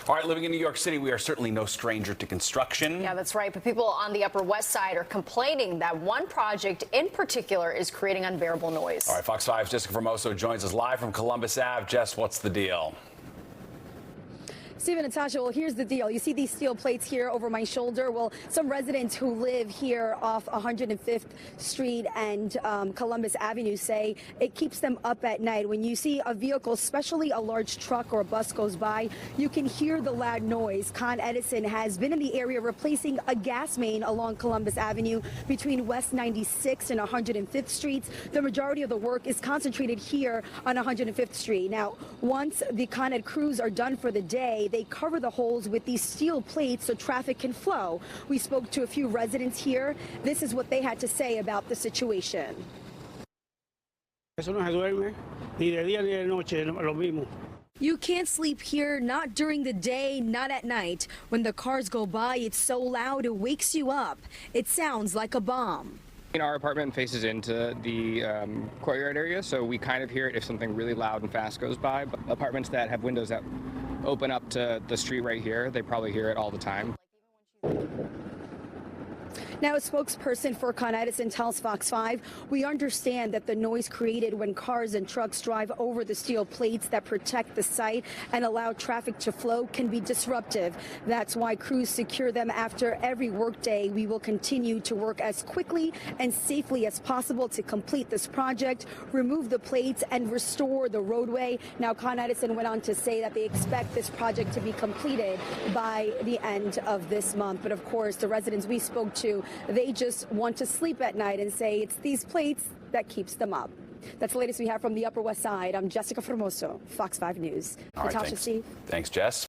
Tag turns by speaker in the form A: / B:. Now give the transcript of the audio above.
A: All right, living in New York City, we are certainly no stranger to construction.
B: Yeah, that's right. But people on the Upper West Side are complaining that one project in particular is creating unbearable noise.
A: All right, Fox 5's Jessica Formoso joins us live from Columbus Ave. Jess, what's the deal?
C: Steve and Natasha, well, here's the deal. You see these steel plates here over my shoulder? Well, some residents who live here off 105th Street and Columbus Avenue say it keeps them up at night. When you see a vehicle, especially a large truck or a bus goes by, you can hear the loud noise. Con Edison has been in the area replacing a gas main along Columbus Avenue between West 96th and 105th Streets. The majority of the work is concentrated here on 105th Street. Now, once the Con Ed crews are done for the day, they cover the holes with these steel plates so traffic can flow. We spoke to a few residents here. This is what they had to say about the situation. You can't sleep here, not during the day, not at night. When the cars go by, it's so loud it wakes you up. It sounds like a bomb.
D: Our apartment faces into the courtyard area, so we kind of hear it if something really loud and fast goes by. But apartments that have windows that open up to the street right here, they probably hear it all the time.
C: Now, a spokesperson for Con Edison tells Fox 5, we understand that the noise created when cars and trucks drive over the steel plates that protect the site and allow traffic to flow can be disruptive. That's why crews secure them after every workday. We will continue to work as quickly and safely as possible to complete this project, remove the plates, and restore the roadway. Now, Con Edison went on to say that they expect this project to be completed by the end of this month. But of course, the residents we spoke to, they just want to sleep at night and say it's these plates that keeps them up. That's the latest we have from the Upper West Side. I'm Jessica Formoso, Fox 5 News.
A: All right,
C: Natasha, Steve.
A: Thanks, Jess.